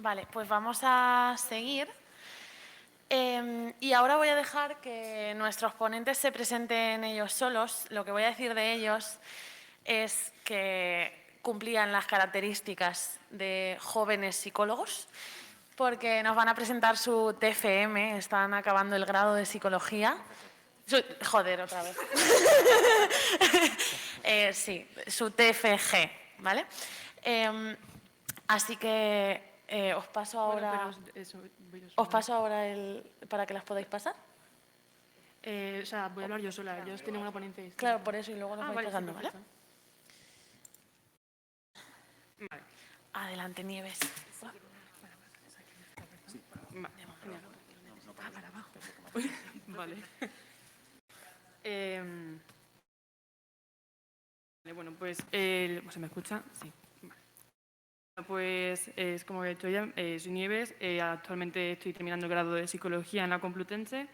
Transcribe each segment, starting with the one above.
Vale, pues vamos a seguir. Y ahora voy a dejar que nuestros ponentes se presenten ellos solos. Lo que voy a decir de ellos es que cumplían las características de jóvenes psicólogos, porque nos van a presentar su TFM, están acabando el grado de psicología. Joder, otra vez. Sí, su TFG, ¿vale? Así que os paso ahora, os paso ahora para que las podáis pasar. O sea, voy a hablar yo sola, ellos tienen una ponencia distinta. Claro, por eso, y luego nos vais pasando, ¿vale? Vale. Adelante, Nieves. Para abajo. Vale. Bueno, pues, ¿se me escucha? Sí. Vale. Pues, como he dicho ya, soy Nieves, actualmente estoy terminando el grado de Psicología en la Complutense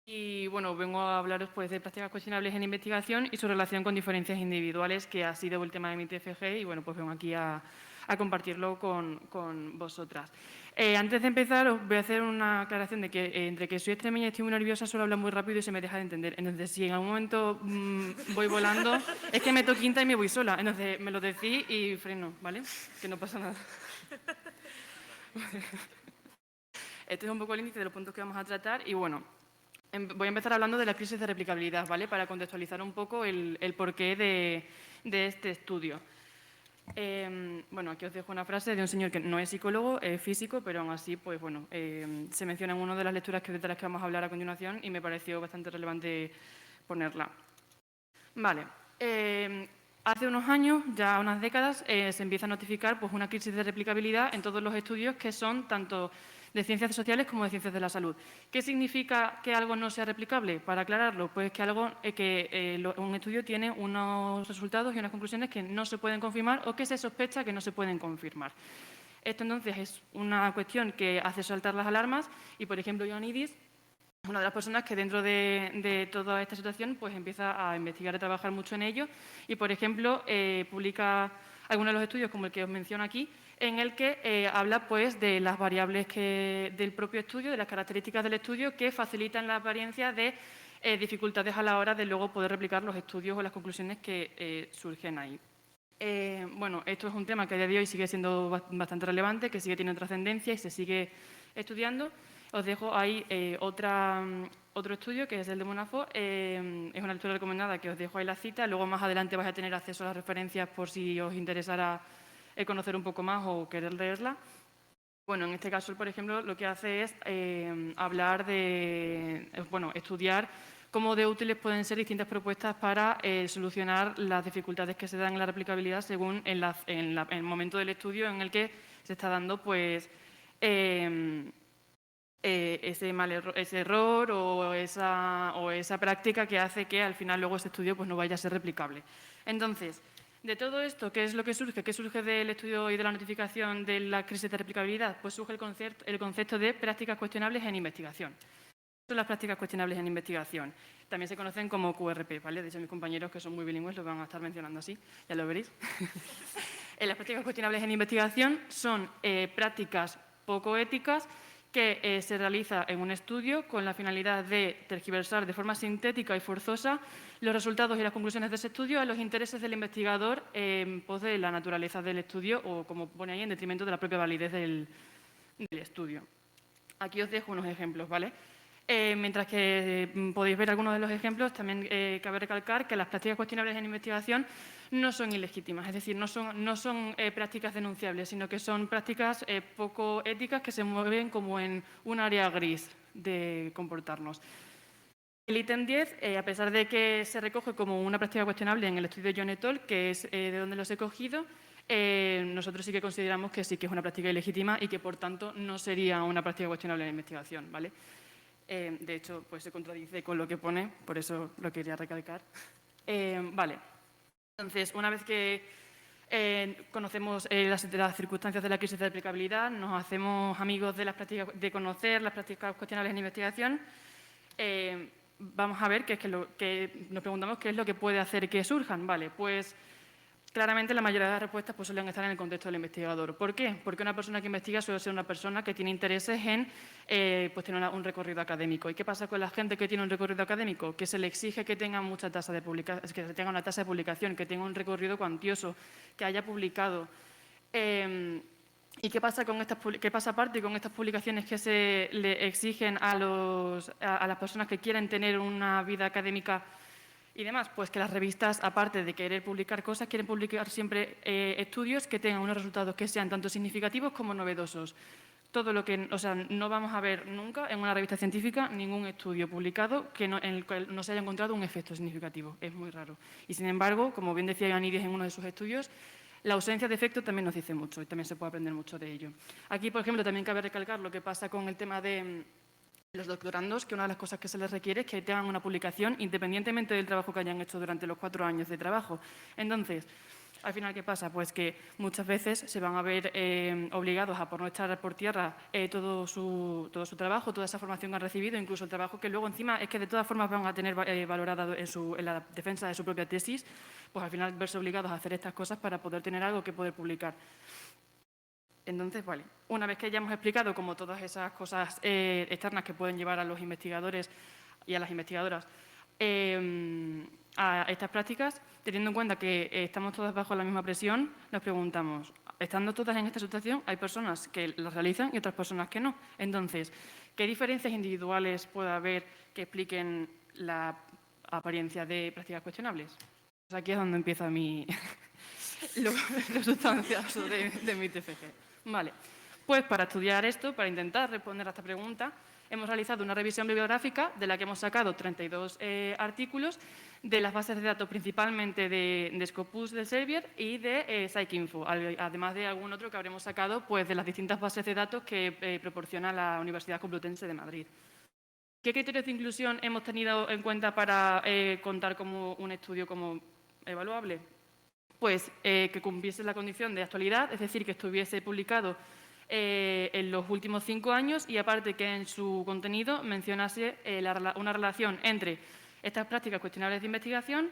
y, bueno, vengo a hablaros pues, de prácticas cuestionables en investigación y su relación con diferencias individuales, que ha sido el tema de mi TFG y, bueno, pues vengo aquí a compartirlo con vosotras. Antes de empezar, os voy a hacer una aclaración de que entre que soy extremeña y estoy muy nerviosa, suelo hablar muy rápido y se me deja de entender. Entonces, si en algún momento voy volando, es que meto quinta y me voy sola. Entonces, me lo decís y freno, ¿vale? Que no pasa nada. Este es un poco el índice de los puntos que vamos a tratar y, bueno, voy a empezar hablando de la crisis de replicabilidad, ¿vale? Para contextualizar un poco el porqué de este estudio. Bueno, aquí os dejo una frase de un señor que no es psicólogo, es físico, pero aún así, pues bueno, se menciona en una de las lecturas de las que vamos a hablar a continuación y me pareció bastante relevante ponerla. Vale. Hace unos años, ya unas décadas, se empieza a notificar pues, una crisis de replicabilidad en todos los estudios que son tanto de ciencias sociales como de ciencias de la salud. ¿Qué significa que algo no sea replicable? Para aclararlo, pues que un estudio tiene unos resultados y unas conclusiones que no se pueden confirmar o que se sospecha que no se pueden confirmar. Esto entonces es una cuestión que hace saltar las alarmas y, por ejemplo, Ioannidis es una de las personas que dentro de toda esta situación pues empieza a investigar y trabajar mucho en ello y, por ejemplo, publica algunos de los estudios, como el que os menciono aquí, en el que habla pues, de las variables del propio estudio, de las características del estudio que facilitan la apariencia de dificultades a la hora de luego poder replicar los estudios o las conclusiones que surgen ahí. Bueno, esto es un tema que a día de hoy sigue siendo bastante relevante, que sigue teniendo trascendencia y se sigue estudiando. Os dejo ahí otro estudio, que es el de Monafo. Es una lectura recomendada que os dejo ahí la cita. Luego, más adelante, vais a tener acceso a las referencias por si os interesara conocer un poco más o querer leerla. Bueno, en este caso, por ejemplo, lo que hace es hablar estudiar cómo de útiles pueden ser distintas propuestas para solucionar las dificultades que se dan en la replicabilidad según el momento del estudio en el que se está dando pues, ese error o esa práctica que hace que al final luego ese estudio pues, no vaya a ser replicable. Entonces, de todo esto, ¿qué es lo que surge? ¿Qué surge del estudio y de la notificación de la crisis de replicabilidad? Pues surge el concepto de prácticas cuestionables en investigación. ¿Qué son las prácticas cuestionables en investigación? También se conocen como QRP, ¿vale? De hecho, mis compañeros que son muy bilingües lo van a estar mencionando así, ya lo veréis. Las prácticas cuestionables en investigación son prácticas poco éticas que se realiza en un estudio con la finalidad de tergiversar de forma sintética y forzosa los resultados y las conclusiones de ese estudio a los intereses del investigador en pos de la naturaleza del estudio o, como pone ahí, en detrimento de la propia validez del estudio. Aquí os dejo unos ejemplos, ¿vale? Mientras que podéis ver algunos de los ejemplos, también cabe recalcar que las prácticas cuestionables en investigación no son ilegítimas, es decir, no son prácticas denunciables, sino que son prácticas poco éticas que se mueven como en un área gris de comportarnos. El ítem 10, a pesar de que se recoge como una práctica cuestionable en el estudio de John et al., que es de donde los he cogido, nosotros sí que consideramos que sí que es una práctica ilegítima y que, por tanto, no sería una práctica cuestionable en investigación, ¿vale? De hecho, pues se contradice con lo que pone, por eso lo quería recalcar. Vale. Entonces, una vez que conocemos las circunstancias de la crisis de aplicabilidad, nos hacemos amigos de conocer las prácticas cuestionables en investigación, vamos a ver que nos preguntamos qué es lo que puede hacer que surjan. Vale, pues Claramente, la mayoría de las respuestas pues, suelen estar en el contexto del investigador. ¿Por qué? Porque una persona que investiga suele ser una persona que tiene intereses en pues, tener un recorrido académico. ¿Y qué pasa con la gente que tiene un recorrido académico? Que se le exige que tenga mucha tasa de que tenga una tasa de publicación, que tenga un recorrido cuantioso, que haya publicado. ¿Y qué pasa aparte con estas publicaciones que se le exigen a las personas que quieren tener una vida académica y demás? Pues que las revistas, aparte de querer publicar cosas, quieren publicar siempre estudios que tengan unos resultados que sean tanto significativos como novedosos. Todo lo que, no vamos a ver nunca en una revista científica ningún estudio publicado en el cual no se haya encontrado un efecto significativo. Es muy raro. Y sin embargo, como bien decía Ioannidis en uno de sus estudios, la ausencia de efecto también nos dice mucho y también se puede aprender mucho de ello. Aquí, por ejemplo, también cabe recalcar lo que pasa con el tema de los doctorandos, que una de las cosas que se les requiere es que tengan una publicación independientemente del trabajo que hayan hecho durante los 4 años de trabajo. Entonces, al final, ¿qué pasa? Pues que muchas veces se van a ver obligados a por no echar por tierra todo su trabajo, toda esa formación que han recibido, incluso el trabajo que luego encima es que de todas formas van a tener valorado en la defensa de su propia tesis, pues al final verse obligados a hacer estas cosas para poder tener algo que poder publicar. Entonces, vale, una vez que ya hemos explicado como todas esas cosas externas que pueden llevar a los investigadores y a las investigadoras a estas prácticas, teniendo en cuenta que estamos todas bajo la misma presión, nos preguntamos, estando todas en esta situación, hay personas que las realizan y otras personas que no. Entonces, ¿qué diferencias individuales puede haber que expliquen la apariencia de prácticas cuestionables? Pues aquí es donde empieza lo sustancioso de mi TFG. Vale, pues para estudiar esto, para intentar responder a esta pregunta, hemos realizado una revisión bibliográfica de la que hemos sacado 32 artículos de las bases de datos principalmente de Scopus de Elsevier y de PsycInfo, además de algún otro que habremos sacado pues, de las distintas bases de datos que proporciona la Universidad Complutense de Madrid. ¿Qué criterios de inclusión hemos tenido en cuenta para contar como un estudio como evaluable? Pues que cumpliese la condición de actualidad, es decir, que estuviese publicado en los últimos 5 años y aparte que en su contenido mencionase una relación entre estas prácticas cuestionables de investigación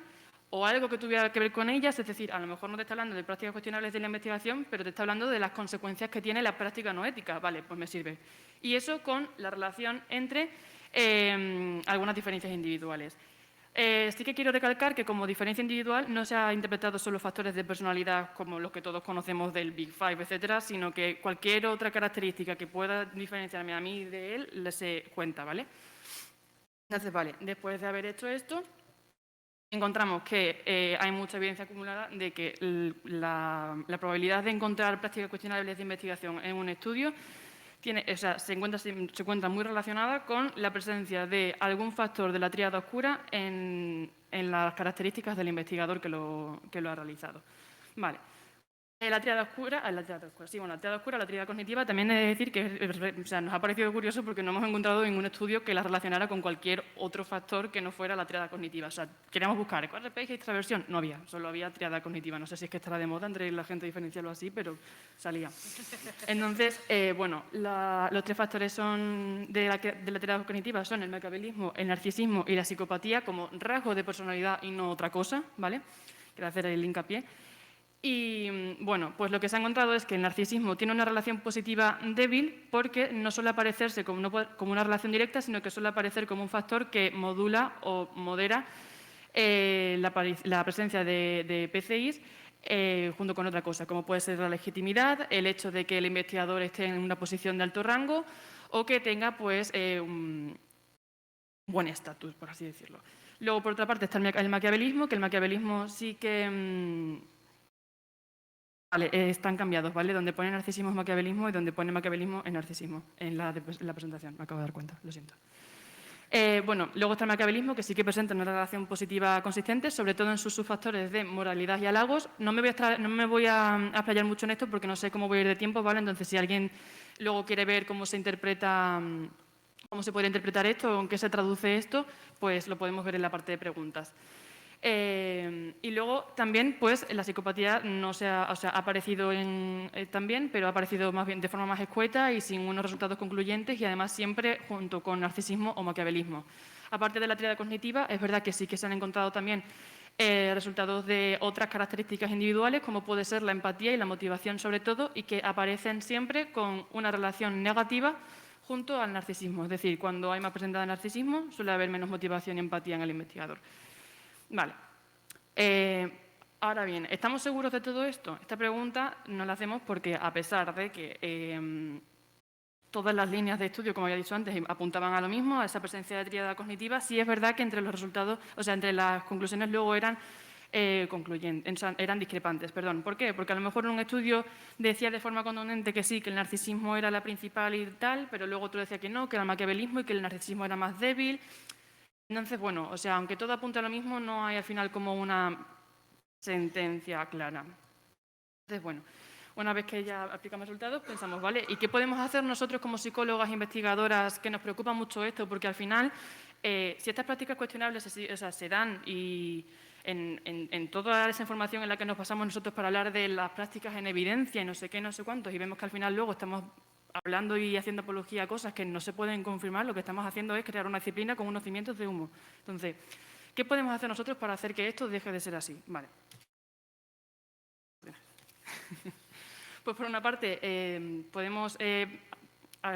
o algo que tuviera que ver con ellas, es decir, a lo mejor no te está hablando de prácticas cuestionables de la investigación, pero te está hablando de las consecuencias que tiene la práctica no ética. Vale, pues me sirve. Y eso con la relación entre algunas diferencias individuales. Sí que quiero recalcar que como diferencia individual no se ha interpretado solo factores de personalidad como los que todos conocemos del Big Five, etcétera, sino que cualquier otra característica que pueda diferenciarme a mí de él se cuenta, ¿vale? Entonces, vale, después de haber hecho esto, encontramos que hay mucha evidencia acumulada de que la probabilidad de encontrar prácticas cuestionables de investigación en un estudio se encuentra muy relacionada con la presencia de algún factor de la tríada oscura en las características del investigador que lo ha realizado. Vale. La tríada oscura, la tríada cognitiva, también he de decir que nos ha parecido curioso porque no hemos encontrado ningún estudio que la relacionara con cualquier otro factor que no fuera la tríada cognitiva. O sea, queríamos buscar RPE y extraversión, no había, solo había tríada cognitiva. No sé si es que estará de moda entre la gente diferenciarlo así, pero salía. Entonces, bueno, los 3 factores de la tríada cognitiva son el maquiavelismo, el narcisismo y la psicopatía como rasgo de personalidad y no otra cosa, ¿vale? Quiero hacer el hincapié. Y bueno, pues lo que se ha encontrado es que el narcisismo tiene una relación positiva débil porque no suele aparecerse como una relación directa, sino que suele aparecer como un factor que modula o modera la presencia de PCIs junto con otra cosa, como puede ser la legitimidad, el hecho de que el investigador esté en una posición de alto rango o que tenga pues, un buen estatus, por así decirlo. Luego, por otra parte, está el maquiavelismo, que el maquiavelismo sí que... Vale, están cambiados, ¿vale? Donde pone narcisismo es maquiavelismo y donde pone maquiavelismo es narcisismo en la presentación. Me acabo de dar cuenta, lo siento. Bueno, luego está el maquiavelismo, que sí que presenta una relación positiva consistente, sobre todo en sus subfactores de moralidad y halagos. No me voy a explayar mucho en esto porque no sé cómo voy a ir de tiempo, ¿vale? Entonces, si alguien luego quiere ver cómo se interpreta, cómo se puede interpretar esto o en qué se traduce esto, pues lo podemos ver en la parte de preguntas. Y luego también pues la psicopatía ha aparecido también, pero ha aparecido más bien de forma más escueta y sin unos resultados concluyentes y además siempre junto con narcisismo o maquiavelismo. Aparte de la tríada cognitiva, es verdad que sí que se han encontrado también resultados de otras características individuales, como puede ser la empatía y la motivación sobre todo, y que aparecen siempre con una relación negativa junto al narcisismo. Es decir, cuando hay más presencia de narcisismo, suele haber menos motivación y empatía en el investigador. Vale. Ahora bien, ¿estamos seguros de todo esto? Esta pregunta nos la hacemos porque, a pesar de que todas las líneas de estudio, como había dicho antes, apuntaban a lo mismo, a esa presencia de tríada cognitiva, sí es verdad que entre los resultados, o sea, entre las conclusiones luego eran eran discrepantes. Perdón. ¿Por qué? Porque a lo mejor en un estudio decía de forma contundente que sí, que el narcisismo era la principal y tal, pero luego otro decía que no, que era el maquiavelismo y que el narcisismo era más débil. Entonces, bueno, o sea, aunque todo apunta a lo mismo, no hay al final como una sentencia clara. Entonces, bueno, una vez que ya aplicamos resultados, pensamos, ¿vale? ¿Y qué podemos hacer nosotros como psicólogas, investigadoras, que nos preocupa mucho esto? Porque al final, si estas prácticas cuestionables se dan y en toda esa información en la que nos pasamos nosotros para hablar de las prácticas en evidencia y no sé qué, no sé cuántos, y vemos que al final luego estamos hablando y haciendo apología a cosas que no se pueden confirmar, lo que estamos haciendo es crear una disciplina con unos cimientos de humo. Entonces, ¿qué podemos hacer nosotros para hacer que esto deje de ser así? Vale. Pues por una parte,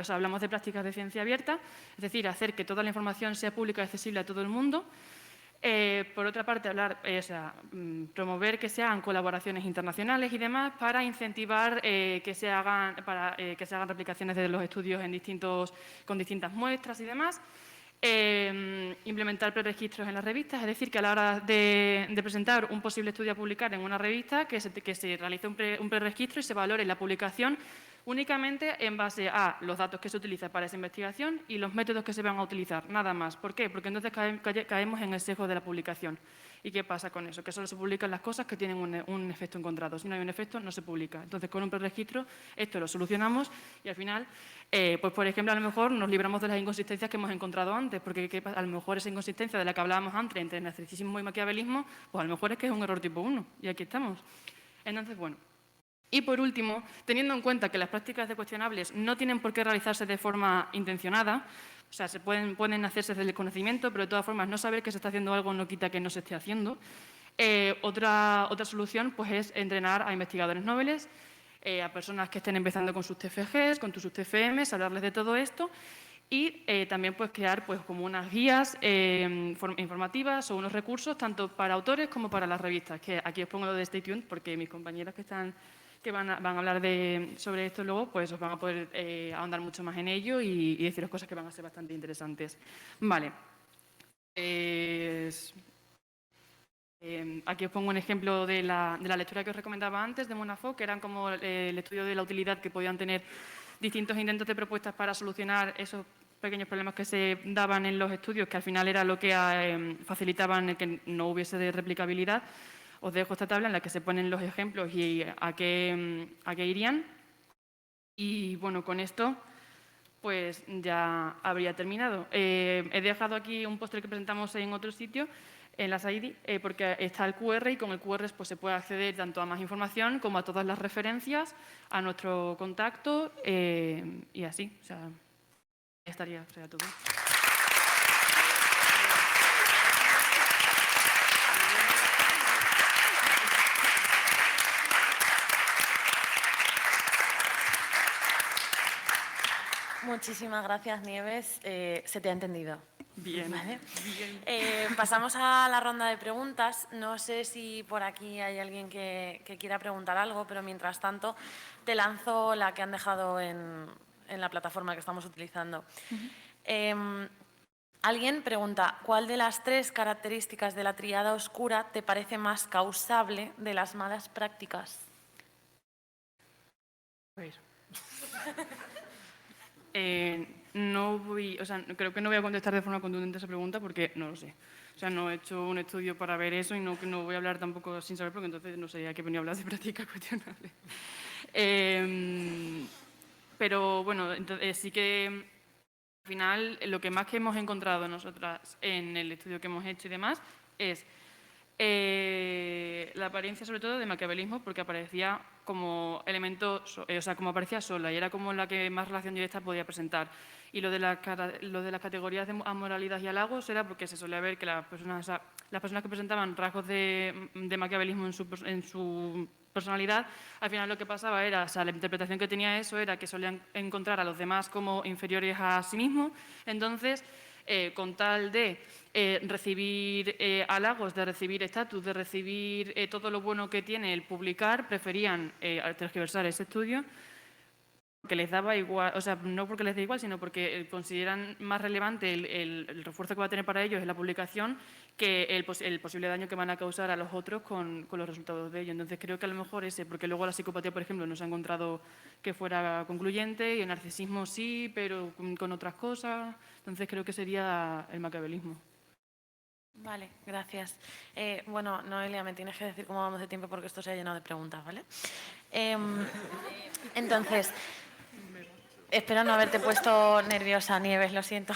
hablamos de prácticas de ciencia abierta, es decir, hacer que toda la información sea pública y accesible a todo el mundo. Por otra parte, promover que se hagan colaboraciones internacionales y demás para incentivar que se hagan replicaciones de los estudios con distintas muestras y demás. Implementar preregistros en las revistas, es decir, que a la hora de presentar un posible estudio a publicar en una revista, que se realice un preregistro y se valore la publicación únicamente en base a los datos que se utilizan para esa investigación y los métodos que se van a utilizar, nada más. ¿Por qué? Porque entonces caemos en el sesgo de la publicación. ¿Y qué pasa con eso? Que solo se publican las cosas que tienen un efecto encontrado. Si no hay un efecto, no se publica. Entonces, con un preregistro, esto lo solucionamos y al final, pues por ejemplo, a lo mejor nos libramos de las inconsistencias que hemos encontrado antes, porque a lo mejor esa inconsistencia de la que hablábamos antes entre narcisismo y maquiavelismo, pues a lo mejor es que es un error tipo 1 y aquí estamos. Entonces, bueno. Y por último, teniendo en cuenta que las prácticas de cuestionables no tienen por qué realizarse de forma intencionada, o sea, pueden hacerse desde el conocimiento, pero de todas formas no saber que se está haciendo algo no quita que no se esté haciendo. Otra solución pues, es entrenar a investigadores noveles, a personas que estén empezando con sus TFGs, con sus TFMs, hablarles de todo esto y también pues, crear pues, como unas guías informativas o unos recursos tanto para autores como para las revistas, que aquí os pongo lo de Stay Tuned porque mis compañeras que van a hablar sobre esto luego, pues os van a poder ahondar mucho más en ello y deciros cosas que van a ser bastante interesantes. Vale. Aquí os pongo un ejemplo de la lectura que os recomendaba antes, de Mona Fo, que eran como el estudio de la utilidad que podían tener distintos intentos de propuestas para solucionar esos pequeños problemas que se daban en los estudios, que al final era lo que facilitaban el que no hubiese de replicabilidad. Os dejo esta tabla en la que se ponen los ejemplos y a qué irían. Y bueno, con esto pues ya habría terminado. He dejado aquí un póster que presentamos en otro sitio, en la SAIDI, porque está el QR y con el QR pues, se puede acceder tanto a más información como a todas las referencias, a nuestro contacto y así. O sea, ya estaría todo. Muchísimas gracias, Nieves. Se te ha entendido. Bien. ¿Vale? Bien. Pasamos a la ronda de preguntas. No sé si por aquí hay alguien que quiera preguntar algo, pero mientras tanto te lanzo la que han dejado en la plataforma que estamos utilizando. Alguien pregunta, ¿cuál de las 3 características de la tríada oscura te parece más causable de las malas prácticas? Pues. Creo que no voy a contestar de forma contundente esa pregunta porque no lo sé. O sea, no he hecho un estudio para ver eso y no voy a hablar tampoco sin saber porque entonces no sé a qué venía a hablar de prácticas cuestionables. Pero bueno, entonces, sí que al final lo que más que hemos encontrado nosotras en el estudio que hemos hecho y demás es la apariencia sobre todo de maquiavelismo porque aparecía como elemento, como aparecía sola y era como la que más relación directa podía presentar. Y lo de las categorías de amoralidad y halagos era porque se solía ver que las personas, las personas que presentaban rasgos de maquiavelismo en su personalidad, al final lo que pasaba era, o sea, la interpretación que tenía eso era que solían encontrar a los demás como inferiores a sí mismos, entonces, con tal de recibir halagos, de recibir estatus, de recibir todo lo bueno que tiene el publicar, preferían tergiversar ese estudio porque les daba igual, o sea, no porque les da igual, sino porque consideran más relevante el refuerzo que va a tener para ellos en la publicación que el posible daño que van a causar a los otros con los resultados de ello. Entonces creo que a lo mejor porque luego la psicopatía, por ejemplo, no se ha encontrado que fuera concluyente y el narcisismo sí, pero con otras cosas. Entonces creo que sería el maquiavelismo. Vale, gracias. Bueno, Noelia, me tienes que decir cómo vamos de tiempo porque esto se ha llenado de preguntas, ¿vale? Entonces, espero no haberte puesto nerviosa, Nieves, lo siento.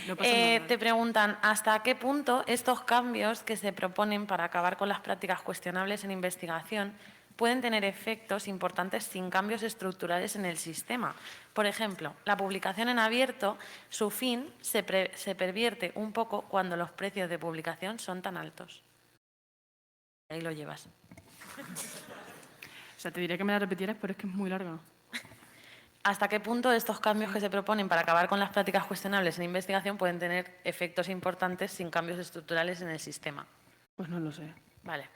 No pasa nada. Te preguntan, ¿hasta qué punto estos cambios que se proponen para acabar con las prácticas cuestionables en investigación pueden tener efectos importantes sin cambios estructurales en el sistema? Por ejemplo, la publicación en abierto, su fin se pervierte un poco cuando los precios de publicación son tan altos. Ahí lo llevas. O sea, te diría que me la repitieras, pero es que es muy larga. ¿Hasta qué punto estos cambios que se proponen para acabar con las prácticas cuestionables en investigación pueden tener efectos importantes sin cambios estructurales en el sistema? Pues no lo sé. Vale.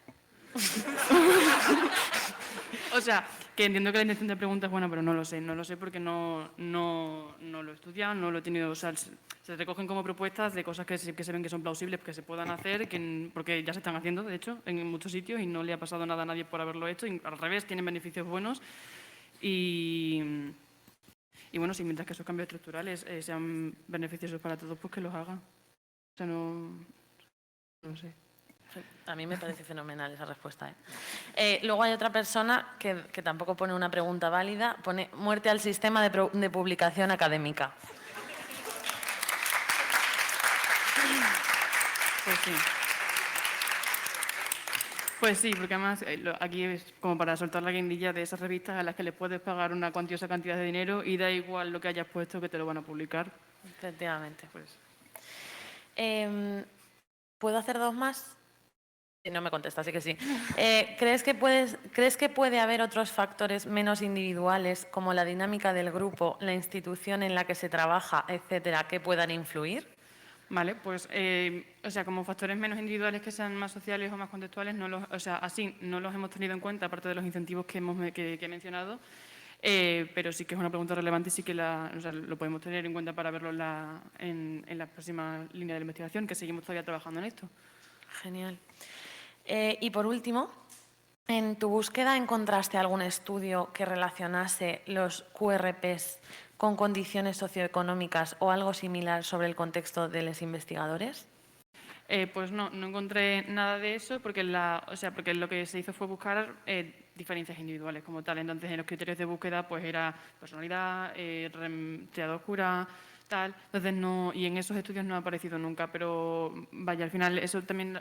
O sea, que entiendo que la intención de pregunta es buena, pero no lo sé. No lo sé porque no lo he estudiado, no lo he tenido. O sea, se recogen como propuestas de cosas que se ven que son plausibles, que se puedan hacer, porque ya se están haciendo, de hecho, en muchos sitios y no le ha pasado nada a nadie por haberlo hecho. Y al revés, tienen beneficios buenos. Y bueno, sí, mientras que esos cambios estructurales sean beneficiosos para todos, pues que los hagan. O sea, no lo sé. A mí me parece fenomenal esa respuesta, ¿eh? Luego hay otra persona que tampoco pone una pregunta válida, pone muerte al sistema de publicación académica. Pues sí. Pues sí, porque además aquí es como para soltar la guindilla de esas revistas a las que les puedes pagar una cuantiosa cantidad de dinero y da igual lo que hayas puesto que te lo van a publicar. Efectivamente. Pues. ¿Puedo hacer dos más? No me contesta, así que sí. ¿Crees que puede haber otros factores menos individuales, como la dinámica del grupo, la institución en la que se trabaja, etcétera, que puedan influir? Vale, pues, o sea, como factores menos individuales que sean más sociales o más contextuales, así no los hemos tenido en cuenta, aparte de los incentivos que he mencionado, pero sí que es una pregunta relevante y sí que lo podemos tener en cuenta para verlo en la próxima línea de la investigación, que seguimos todavía trabajando en esto. Genial. Y por último, ¿en tu búsqueda encontraste algún estudio que relacionase los QRPs con condiciones socioeconómicas o algo similar sobre el contexto de los investigadores? Pues no encontré nada de eso porque lo que se hizo fue buscar diferencias individuales como tal. Entonces, en los criterios de búsqueda pues era personalidad, triada oscura, tal. Entonces, y en esos estudios no ha aparecido nunca, pero vaya, al final eso también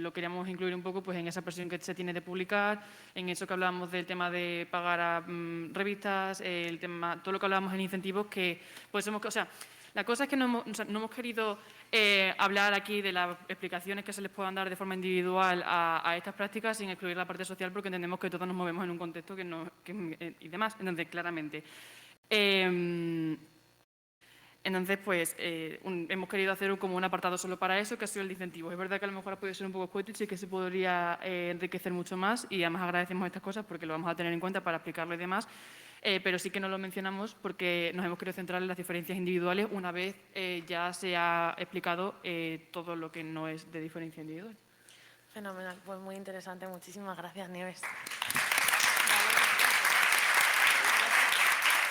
lo queríamos incluir un poco pues en esa presión que se tiene de publicar, en eso que hablábamos del tema de pagar a revistas, todo lo que hablábamos en incentivos que pues la cosa es que no hemos querido hablar aquí de las explicaciones que se les puedan dar de forma individual a estas prácticas sin excluir la parte social porque entendemos que todos nos movemos en un contexto y demás. Entonces, claramente. Entonces, pues, hemos querido hacer como un apartado solo para eso, que ha sido el de incentivos. Es verdad que a lo mejor ha podido ser un poco escueto y sí que se podría enriquecer mucho más y además agradecemos estas cosas porque lo vamos a tener en cuenta para explicarlo y demás. Pero sí que no lo mencionamos porque nos hemos querido centrar en las diferencias individuales una vez ya se ha explicado todo lo que no es de diferencia individual. Fenomenal, pues muy interesante. Muchísimas gracias, Nieves.